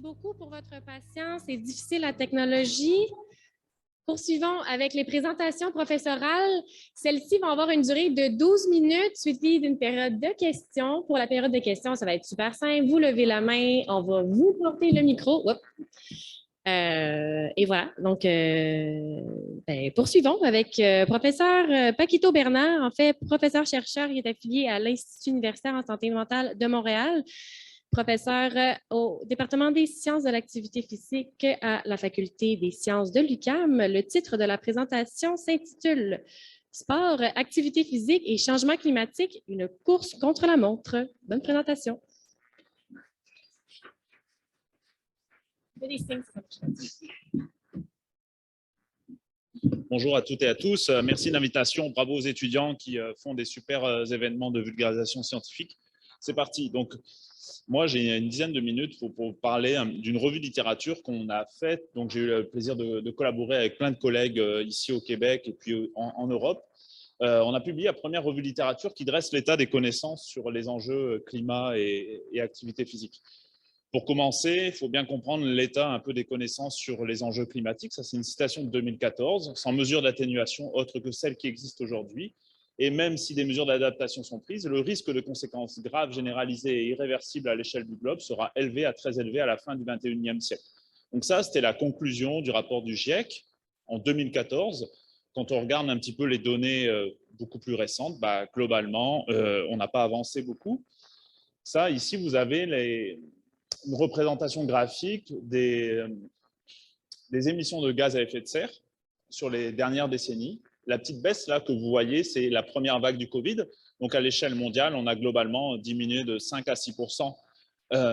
beaucoup pour votre patience. C'est difficile la technologie. Poursuivons avec les présentations professorales. Celles-ci vont avoir une durée de 12 minutes suivie d'une période de questions. Pour la période de questions, ça va être super simple. Vous levez la main, on va vous porter le micro. Et voilà. Donc, poursuivons avec professeur Paquito Bernard, en fait, professeur-chercheur, il est affilié à l'Institut universitaire en santé mentale de Montréal, professeur au département des sciences de l'activité physique à la faculté des sciences de l'UQAM. Le titre de la présentation s'intitule « Sport, activité physique et changement climatique, une course contre la montre ». Bonne présentation. Bonjour à toutes et à tous. Merci de l'invitation. Bravo aux étudiants qui font des super événements de vulgarisation scientifique. C'est parti. Donc, moi, j'ai une dizaine de minutes pour vous parler d'une revue de littérature qu'on a faite. Donc, j'ai eu le plaisir de collaborer avec plein de collègues ici au Québec et puis en Europe. On a publié la première revue de littérature qui dresse l'état des connaissances sur les enjeux climat et activité physique. Pour commencer, il faut bien comprendre l'état un peu des connaissances sur les enjeux climatiques. Ça, c'est une citation de 2014, sans mesure d'atténuation autre que celle qui existe aujourd'hui. Et même si des mesures d'adaptation sont prises, le risque de conséquences graves, généralisées et irréversibles à l'échelle du globe sera élevé à très élevé à la fin du XXIe siècle. Donc ça, c'était la conclusion du rapport du GIEC en 2014. Quand on regarde un petit peu les données beaucoup plus récentes, globalement, on n'a pas avancé beaucoup. Ça, ici, vous avez une représentation graphique des émissions de gaz à effet de serre sur les dernières décennies. La petite baisse là que vous voyez, c'est la première vague du Covid. Donc à l'échelle mondiale, on a globalement diminué de 5 à 6%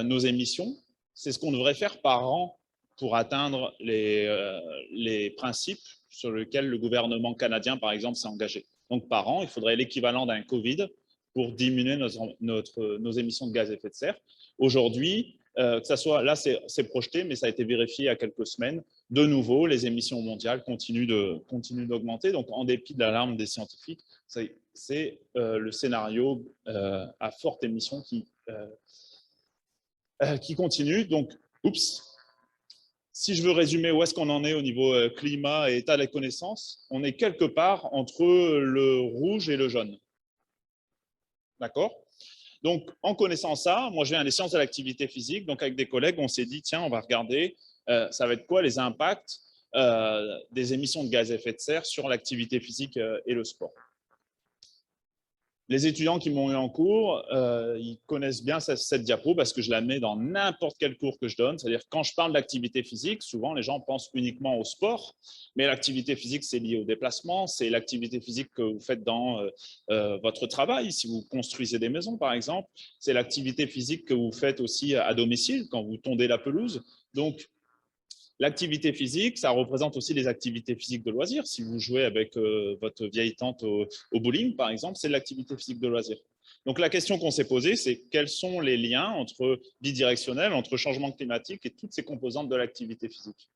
nos émissions. C'est ce qu'on devrait faire par an pour atteindre les principes sur lesquels le gouvernement canadien, par exemple, s'est engagé. Donc par an, il faudrait l'équivalent d'un Covid pour diminuer nos émissions de gaz à effet de serre. Aujourd'hui, que ça soit là, c'est projeté, mais ça a été vérifié il y a quelques semaines. De nouveau, les émissions mondiales continuent d'augmenter. Donc, en dépit de l'alarme des scientifiques, c'est le scénario à forte émission qui continue. Donc, si je veux résumer où est-ce qu'on en est au niveau climat et état des connaissances, on est quelque part entre le rouge et le jaune. D'accord ? Donc, en connaissant ça, moi, je viens des sciences de l'activité physique. Donc, avec des collègues, on s'est dit, tiens, on va regarder, ça va être quoi les impacts des émissions de gaz à effet de serre sur l'activité physique et le sport. Les étudiants qui m'ont eu en cours, ils connaissent bien cette diapo parce que je la mets dans n'importe quel cours que je donne. C'est-à-dire quand je parle d'activité physique, souvent les gens pensent uniquement au sport, mais l'activité physique, c'est lié au déplacement, c'est l'activité physique que vous faites dans votre travail, si vous construisez des maisons par exemple, c'est l'activité physique que vous faites aussi à domicile quand vous tondez la pelouse. Donc, l'activité physique, ça représente aussi les activités physiques de loisirs. Si vous jouez avec votre vieille tante au bowling, par exemple, c'est de l'activité physique de loisirs. Donc, la question qu'on s'est posée, c'est quels sont les liens bidirectionnels entre changement climatique et toutes ces composantes de l'activité physique.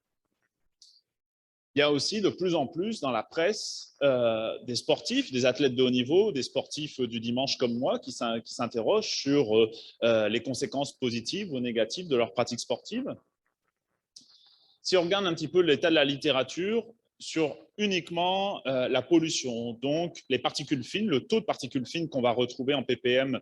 Il y a aussi de plus en plus dans la presse des sportifs, des athlètes de haut niveau, des sportifs du dimanche comme moi qui s'interrogent sur les conséquences positives ou négatives de leur pratique sportive. Si on regarde un petit peu l'état de la littérature sur uniquement la pollution, donc les particules fines, le taux de particules fines qu'on va retrouver en ppm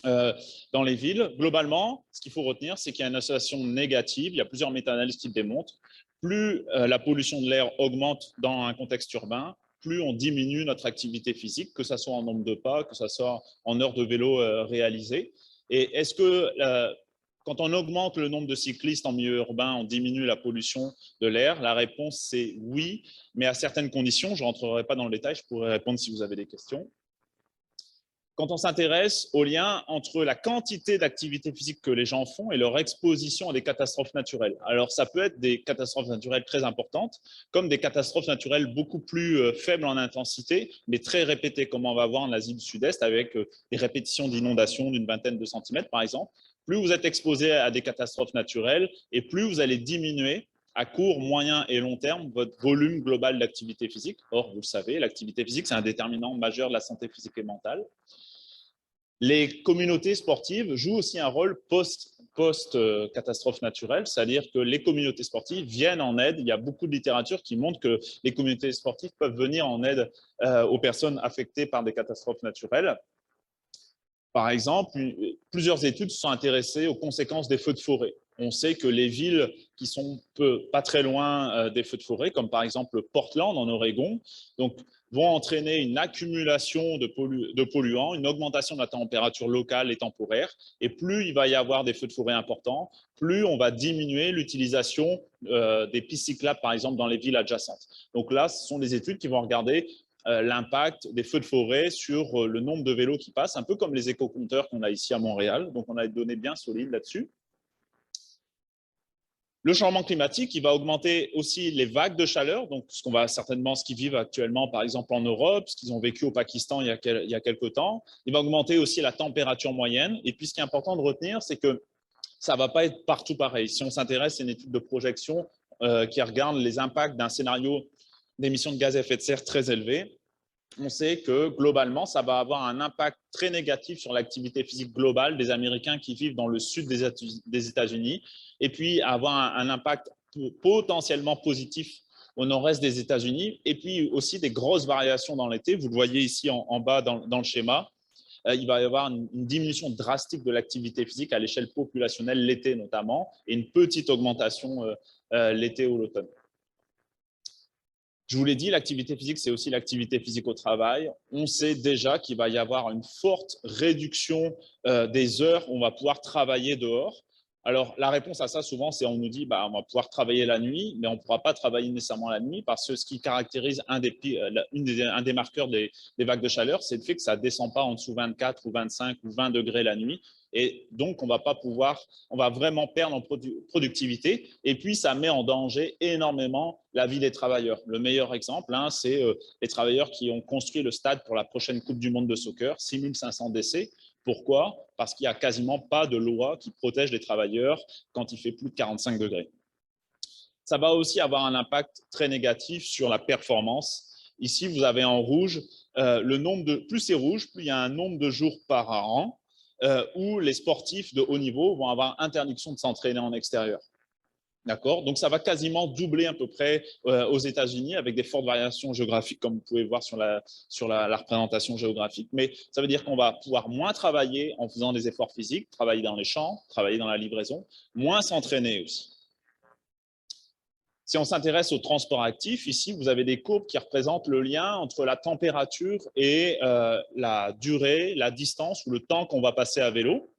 dans les villes, globalement, ce qu'il faut retenir, c'est qu'il y a une association négative. Il y a plusieurs méta-analyses qui le démontrent. Plus la pollution de l'air augmente dans un contexte urbain, plus on diminue notre activité physique, que ce soit en nombre de pas, que ce soit en heures de vélo réalisées. Et est-ce que quand on augmente le nombre de cyclistes en milieu urbain, on diminue la pollution de l'air? La réponse, c'est oui, mais à certaines conditions. Je ne rentrerai pas dans le détail, je pourrais répondre si vous avez des questions. Quand on s'intéresse au lien entre la quantité d'activité physique que les gens font et leur exposition à des catastrophes naturelles. Alors, ça peut être des catastrophes naturelles très importantes, comme des catastrophes naturelles beaucoup plus faibles en intensité, mais très répétées, comme on va voir en Asie du Sud-Est, avec des répétitions d'inondations d'une vingtaine de centimètres, par exemple. Plus vous êtes exposé à des catastrophes naturelles et plus vous allez diminuer à court, moyen et long terme votre volume global d'activité physique. Or, vous le savez, l'activité physique, c'est un déterminant majeur de la santé physique et mentale. Les communautés sportives jouent aussi un rôle post-catastrophe naturelle, c'est-à-dire que les communautés sportives viennent en aide. Il y a beaucoup de littérature qui montre que les communautés sportives peuvent venir en aide aux personnes affectées par des catastrophes naturelles. Par exemple, plusieurs études se sont intéressées aux conséquences des feux de forêt. On sait que les villes qui sont pas très loin des feux de forêt, comme par exemple Portland en Oregon, donc, vont entraîner une accumulation de polluants, une augmentation de la température locale et temporaire. Et plus il va y avoir des feux de forêt importants, plus on va diminuer l'utilisation des pistes cyclables, par exemple, dans les villes adjacentes. Donc là, ce sont des études qui vont regarder l'impact des feux de forêt sur le nombre de vélos qui passent, un peu comme les éco-compteurs qu'on a ici à Montréal. Donc, on a des données bien solides là-dessus. Le changement climatique, il va augmenter aussi les vagues de chaleur, donc ce qu'ils vivent actuellement, par exemple en Europe, ce qu'ils ont vécu au Pakistan il y a quelques temps. Il va augmenter aussi la température moyenne. Et puis, ce qui est important de retenir, c'est que ça ne va pas être partout pareil. Si on s'intéresse à une étude de projection qui regarde les impacts d'un scénario d'émissions de gaz à effet de serre très élevées, on sait que globalement, ça va avoir un impact très négatif sur l'activité physique globale des Américains qui vivent dans le sud des États-Unis, et puis avoir un impact potentiellement positif au nord-est des États-Unis, et puis aussi des grosses variations dans l'été. Vous le voyez ici en bas dans le schéma. Il va y avoir une diminution drastique de l'activité physique à l'échelle populationnelle l'été notamment, et une petite augmentation l'été ou l'automne. Je vous l'ai dit, l'activité physique, c'est aussi l'activité physique au travail. On sait déjà qu'il va y avoir une forte réduction des heures où on va pouvoir travailler dehors. Alors, la réponse à ça, souvent, c'est on nous dit on va pouvoir travailler la nuit, mais on ne pourra pas travailler nécessairement la nuit parce que ce qui caractérise un des marqueurs des vagues de chaleur, c'est le fait que ça ne descend pas en dessous 24 ou 25 ou 20 degrés la nuit. Et donc, on va vraiment perdre en productivité. Et puis, ça met en danger énormément la vie des travailleurs. Le meilleur exemple, c'est les travailleurs qui ont construit le stade pour la prochaine Coupe du Monde de soccer, 6500 décès. Pourquoi? Parce qu'il n'y a quasiment pas de loi qui protège les travailleurs quand il fait plus de 45 degrés. Ça va aussi avoir un impact très négatif sur la performance. Ici, vous avez en rouge, plus c'est rouge, plus il y a un nombre de jours par an où les sportifs de haut niveau vont avoir interdiction de s'entraîner en extérieur. D'accord? Donc, ça va quasiment doubler à peu près aux États-Unis avec des fortes variations géographiques, comme vous pouvez voir sur la représentation géographique. Mais ça veut dire qu'on va pouvoir moins travailler en faisant des efforts physiques, travailler dans les champs, travailler dans la livraison, moins s'entraîner aussi. Si on s'intéresse au transport actif, ici, vous avez des courbes qui représentent le lien entre la température et la durée, la distance ou le temps qu'on va passer à vélo.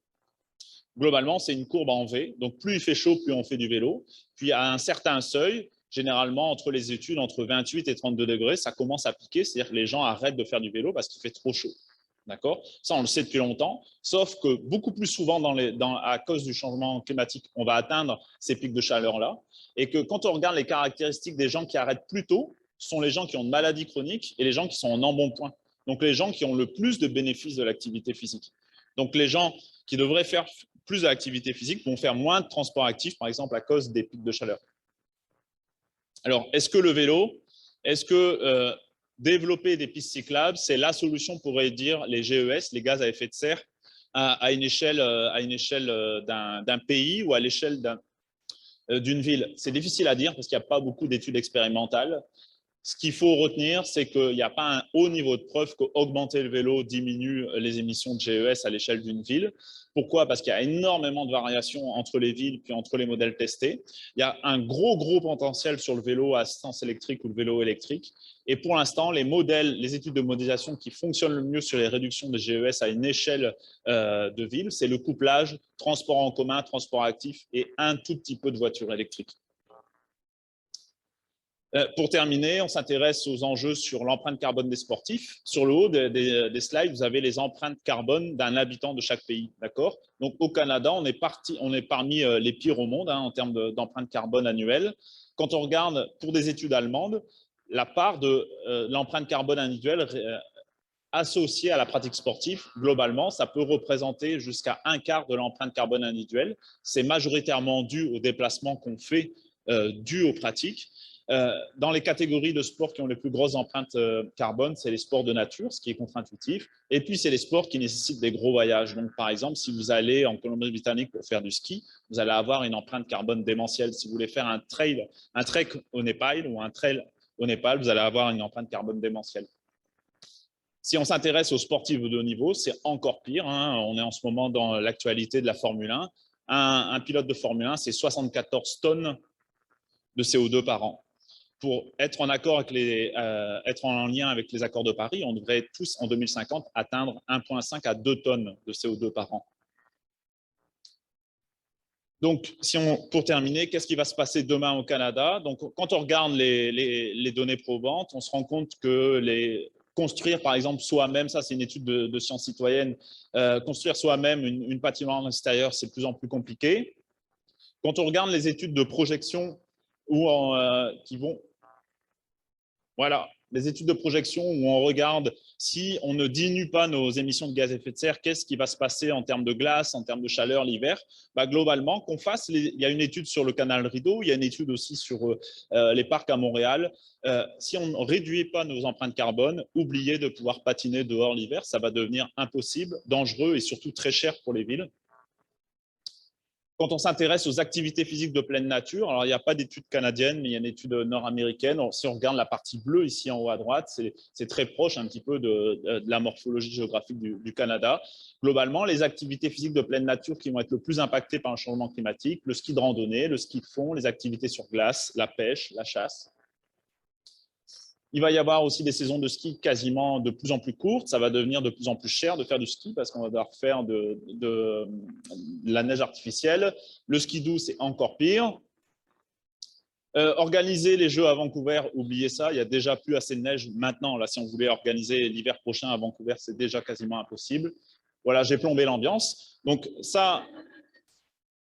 Globalement, c'est une courbe en V. Donc, plus il fait chaud, plus on fait du vélo. Puis, à un certain seuil, généralement, entre les études, entre 28 et 32 degrés, ça commence à piquer. C'est-à-dire que les gens arrêtent de faire du vélo parce qu'il fait trop chaud. D'accord? Ça, on le sait depuis longtemps. Sauf que beaucoup plus souvent, à cause du changement climatique, on va atteindre ces pics de chaleur-là. Et que quand on regarde les caractéristiques des gens qui arrêtent plus tôt, ce sont les gens qui ont une maladie chronique et les gens qui sont en embonpoint. Donc, les gens qui ont le plus de bénéfices de l'activité physique. Donc, les gens qui devraient faire plus d'activité physique vont faire moins de transport actif, par exemple, à cause des pics de chaleur. Alors, est-ce que le vélo, développer des pistes cyclables, c'est la solution pour réduire les GES, les gaz à effet de serre, à une échelle d'un pays ou à l'échelle d'une ville? C'est difficile à dire parce qu'il n'y a pas beaucoup d'études expérimentales. Ce qu'il faut retenir, c'est qu'il n'y a pas un haut niveau de preuve qu'augmenter le vélo diminue les émissions de GES à l'échelle d'une ville. Pourquoi? Parce qu'il y a énormément de variations entre les villes puis entre les modèles testés. Il y a un gros potentiel sur le vélo à assistance électrique ou le vélo électrique. Et pour l'instant, les études de modélisation qui fonctionnent le mieux sur les réductions de GES à une échelle de ville, c'est le couplage transport en commun, transport actif et un tout petit peu de voiture électrique. Pour terminer, on s'intéresse aux enjeux sur l'empreinte carbone des sportifs. Sur le haut des slides, vous avez les empreintes carbone d'un habitant de chaque pays. D'accord? Donc, au Canada, on est parmi les pires au monde en termes d'empreinte carbone annuelle. Quand on regarde pour des études allemandes, la part de l'empreinte carbone individuelle associée à la pratique sportive, globalement, ça peut représenter jusqu'à un quart de l'empreinte carbone individuelle. C'est majoritairement dû aux déplacements qu'on fait dû aux pratiques. Dans les catégories de sports qui ont les plus grosses empreintes carbone, c'est les sports de nature, ce qui est contre-intuitif. Et puis, c'est les sports qui nécessitent des gros voyages. Donc, par exemple, si vous allez en Colombie-Britannique pour faire du ski, vous allez avoir une empreinte carbone démentielle. Si vous voulez faire un trek au Népal ou un trail au Népal, vous allez avoir une empreinte carbone démentielle. Si on s'intéresse aux sportifs de haut niveau, c'est encore pire. On est en ce moment dans l'actualité de la Formule 1. Un pilote de Formule 1, c'est 74 tonnes de CO2 par an. Pour être en accord avec être en lien avec les accords de Paris, on devrait tous en 2050 atteindre 1,5 à 2 tonnes de CO2 par an. Donc, pour terminer, qu'est-ce qui va se passer demain au Canada? Donc, quand on regarde les données probantes, on se rend compte que construire, par exemple, soi-même, ça c'est une étude de sciences citoyennes, construire soi-même une patinoire en extérieur, c'est de plus en plus compliqué. Quand on regarde les études de projection qui vont… Voilà, les études de projection où on regarde si on ne diminue pas nos émissions de gaz à effet de serre, qu'est-ce qui va se passer en termes de glace, en termes de chaleur l'hiver? Globalement, il y a une étude sur le canal Rideau, il y a une étude aussi sur les parcs à Montréal. Si on ne réduit pas nos empreintes carbone, oubliez de pouvoir patiner dehors l'hiver, ça va devenir impossible, dangereux et surtout très cher pour les villes. Quand on s'intéresse aux activités physiques de pleine nature, alors il n'y a pas d'étude canadienne, mais il y a une étude nord-américaine. Si on regarde la partie bleue ici en haut à droite, c'est très proche un petit peu de la morphologie géographique du Canada. Globalement, les activités physiques de pleine nature qui vont être le plus impactées par le changement climatique, le ski de randonnée, le ski de fond, les activités sur glace, la pêche, la chasse. Il va y avoir aussi des saisons de ski quasiment de plus en plus courtes. Ça va devenir de plus en plus cher de faire du ski parce qu'on va devoir faire de la neige artificielle. Le ski doux, c'est encore pire. Organiser les Jeux à Vancouver, oubliez ça. Il n'y a déjà plus assez de neige maintenant. Là, si on voulait organiser l'hiver prochain à Vancouver, c'est déjà quasiment impossible. Voilà, j'ai plombé l'ambiance. Donc ça…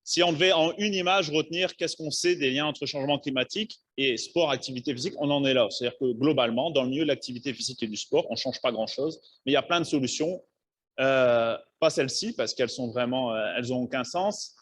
Si on devait en une image retenir qu'est-ce qu'on sait des liens entre changement climatique et sport, activité physique, on en est là. C'est-à-dire que globalement, dans le milieu de l'activité physique et du sport, on ne change pas grand-chose, mais il y a plein de solutions. Pas celles-ci, parce qu'elles sont vraiment, elles n'ont aucun sens.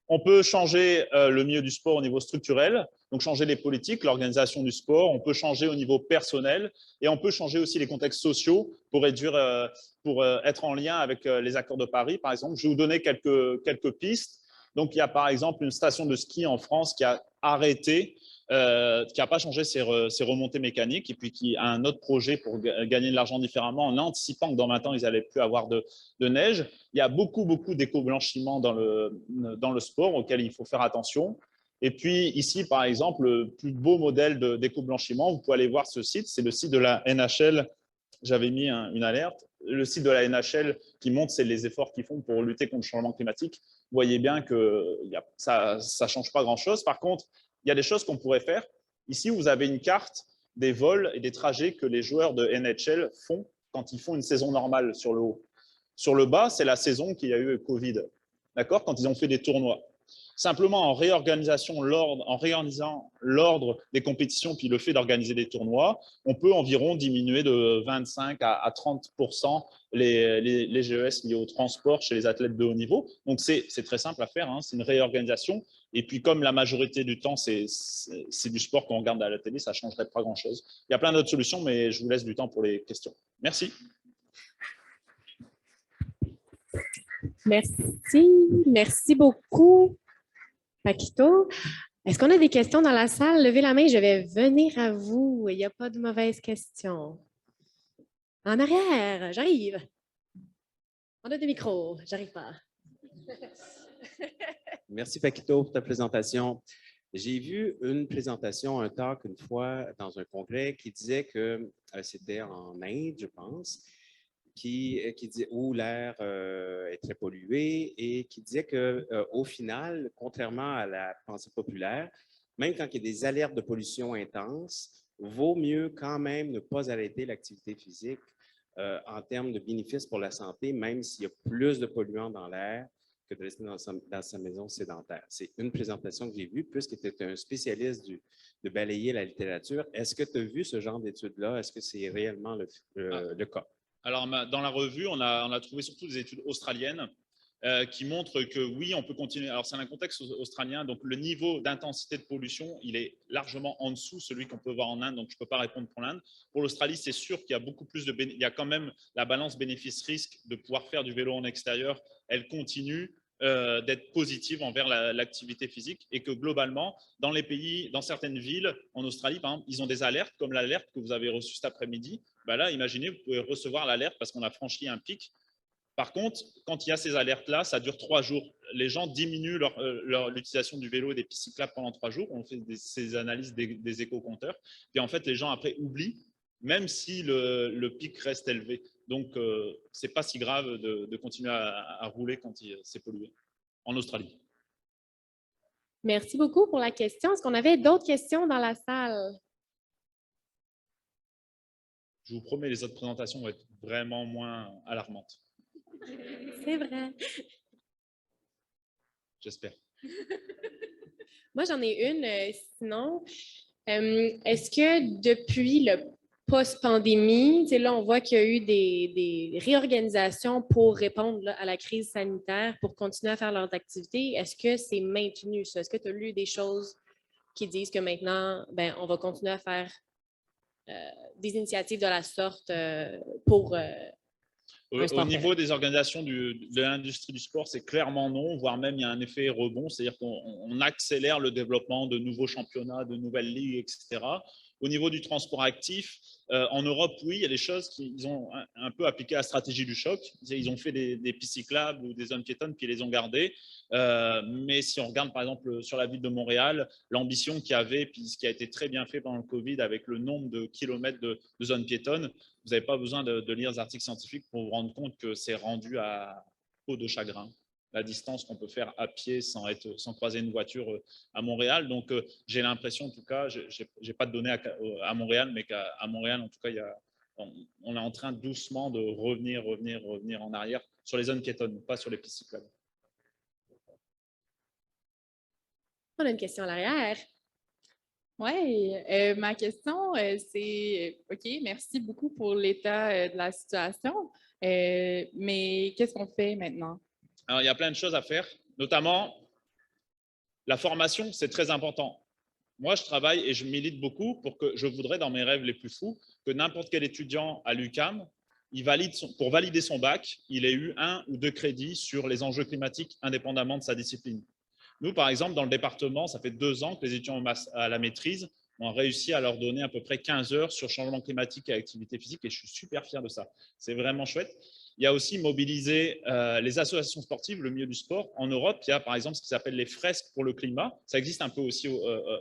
On peut changer le milieu du sport au niveau structurel, donc changer les politiques, l'organisation du sport. On peut changer au niveau personnel et on peut changer aussi les contextes sociaux pour réduire, pour être en lien avec les accords de Paris, par exemple. Je vais vous donner quelques pistes. Donc, il y a par exemple une station de ski en France qui a arrêté, qui n'a pas changé ses remontées mécaniques et puis qui a un autre projet pour gagner de l'argent différemment en anticipant que dans 20 ans, ils n'allaient plus avoir de neige. Il y a beaucoup d'éco-blanchiment dans le sport auquel il faut faire attention. Et puis ici, par exemple, le plus beau modèle d'éco-blanchiment, vous pouvez aller voir ce site, c'est le site de la NHL. J'avais mis une alerte. Le site de la NHL qui montre les efforts qu'ils font pour lutter contre le changement climatique. Vous voyez bien que ça ne change pas grand-chose. Par contre, il y a des choses qu'on pourrait faire. Ici, vous avez une carte des vols et des trajets que les joueurs de NHL font quand ils font une saison normale sur le haut. Sur le bas, c'est la saison qu'il y a eu Covid, d'accord, quand ils ont fait des tournois. Simplement, en réorganisant l'ordre des compétitions puis le fait d'organiser des tournois, on peut environ diminuer de 25 à 30% les GES liés au transport chez les athlètes de haut niveau. Donc, c'est très simple à faire, c'est une réorganisation. Et puis, comme la majorité du temps, c'est du sport qu'on regarde à la télé, ça ne changerait pas grand-chose. Il y a plein d'autres solutions, mais je vous laisse du temps pour les questions. Merci. Merci beaucoup, Paquito. Est-ce qu'on a des questions dans la salle? Levez la main, je vais venir à vous. Il n'y a pas de mauvaises questions. En arrière, j'arrive. On a des micros, j'arrive pas. Merci, Paquito, pour ta présentation. J'ai vu une présentation, un talk une fois dans un congrès qui disait que c'était en Inde, je pense, qui disait où l'air est très pollué et qui disait qu'au final, contrairement à la pensée populaire, même quand il y a des alertes de pollution intense, vaut mieux quand même ne pas arrêter l'activité physique en termes de bénéfices pour la santé, même s'il y a plus de polluants dans l'air que de rester dans sa maison sédentaire. C'est une présentation que j'ai vue, puisque tu es un spécialiste de balayer la littérature. Est-ce que tu as vu ce genre d'études-là? Est-ce que c'est réellement le cas? Alors, dans la revue, on a trouvé surtout des études australiennes qui montrent que oui, on peut continuer. Alors, c'est un contexte australien, donc le niveau d'intensité de pollution, il est largement en dessous celui qu'on peut voir en Inde, donc je ne peux pas répondre pour l'Inde. Pour l'Australie, c'est sûr qu'il y a beaucoup plus de il y a quand même la balance bénéfice-risque de pouvoir faire du vélo en extérieur, elle continue d'être positive envers l'activité physique, et que globalement, dans les pays, dans certaines villes, en Australie, par exemple, ils ont des alertes, comme l'alerte que vous avez reçue cet après-midi. Ben là, imaginez, vous pouvez recevoir l'alerte parce qu'on a franchi un pic. Par contre, quand il y a ces alertes-là, ça dure 3 jours. Les gens diminuent l'utilisation du vélo et des pistes cyclables pendant 3 jours. On fait ces analyses des éco-compteurs. Et en fait, les gens après oublient, même si le pic reste élevé. Donc, ce n'est pas si grave de continuer à rouler quand c'est pollué en Australie. Merci beaucoup pour la question. Est-ce qu'on avait d'autres questions dans la salle? Je vous promets, les autres présentations vont être vraiment moins alarmantes. C'est vrai. J'espère. Moi, j'en ai une, sinon. Est-ce que depuis le post-pandémie, là, on voit qu'il y a eu des réorganisations pour répondre là, à la crise sanitaire, pour continuer à faire leurs activités. Est-ce que c'est maintenu, ça? Est-ce que tu as lu des choses qui disent que maintenant, ben, on va continuer à faire des initiatives de la sorte pour au niveau des organisations de l'industrie du sport, c'est clairement non, voire même il y a un effet rebond, c'est-à-dire qu'on accélère le développement de nouveaux championnats, de nouvelles ligues, etc. Au niveau du transport actif, en Europe, oui, il y a des choses qu'ils ont un peu appliqué la stratégie du choc. Ils ont fait des pistes cyclables ou des zones piétonnes, puis ils les ont gardées. Mais si on regarde par exemple sur la ville de Montréal, l'ambition qu'il y avait, puis ce qui a été très bien fait pendant le Covid avec le nombre de kilomètres de zones piétonnes, vous n'avez pas besoin de lire des articles scientifiques pour vous rendre compte que c'est rendu à peau de chagrin, la distance qu'on peut faire à pied sans croiser une voiture à Montréal. Donc, j'ai l'impression, en tout cas, je n'ai pas de données à Montréal, mais qu'à Montréal, en tout cas, on est en train doucement de revenir en arrière sur les zones piétonnes, pas sur les pistes cyclables. On a une question à l'arrière. Oui, ma question, c'est, OK, merci beaucoup pour l'état de la situation, mais qu'est-ce qu'on fait maintenant? Alors, il y a plein de choses à faire, notamment la formation, c'est très important. Moi, je travaille et je milite beaucoup pour que je voudrais, dans mes rêves les plus fous, que n'importe quel étudiant à l'UQAM, pour valider son bac, il ait eu 1 ou 2 crédits sur les enjeux climatiques indépendamment de sa discipline. Nous, par exemple, dans le département, ça fait 2 ans que les étudiants à la maîtrise ont réussi à leur donner à peu près 15 heures sur changement climatique et activité physique, et je suis super fier de ça. C'est vraiment chouette. Il y a aussi mobilisé les associations sportives, le milieu du sport. En Europe, il y a par exemple ce qui s'appelle les fresques pour le climat. Ça existe un peu aussi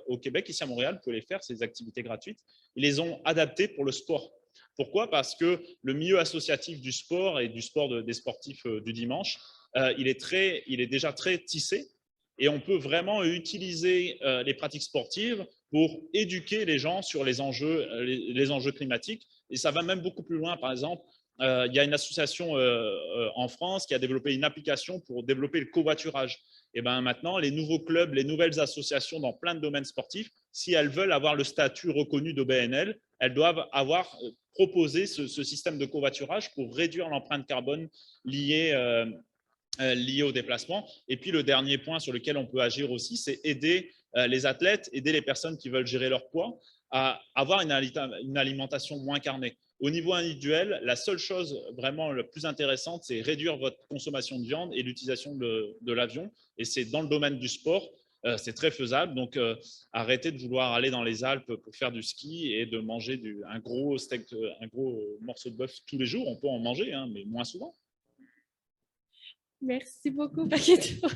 au Québec, ici à Montréal, vous pouvez les faire, c'est des activités gratuites. Ils les ont adaptées pour le sport. Pourquoi? Parce que le milieu associatif du sport et du sport des sportifs du dimanche, il est déjà très tissé. Et on peut vraiment utiliser les pratiques sportives pour éduquer les gens sur les enjeux climatiques. Et ça va même beaucoup plus loin. Par exemple, il y a une association en France qui a développé une application pour développer le covoiturage. Et ben maintenant, les nouveaux clubs, les nouvelles associations dans plein de domaines sportifs, si elles veulent avoir le statut reconnu de BNL, elles doivent avoir proposé ce système de covoiturage pour réduire l'empreinte carbone liée au déplacement. Et puis, le dernier point sur lequel on peut agir aussi, c'est aider les athlètes, aider les personnes qui veulent gérer leur poids à avoir une alimentation moins carnée. Au niveau individuel, la seule chose vraiment la plus intéressante, c'est réduire votre consommation de viande et l'utilisation de l'avion. Et c'est dans le domaine du sport, c'est très faisable. Donc, arrêtez de vouloir aller dans les Alpes pour faire du ski et de manger un gros steak, un gros morceau de bœuf tous les jours. On peut en manger, hein, mais moins souvent. Merci beaucoup, Paquito.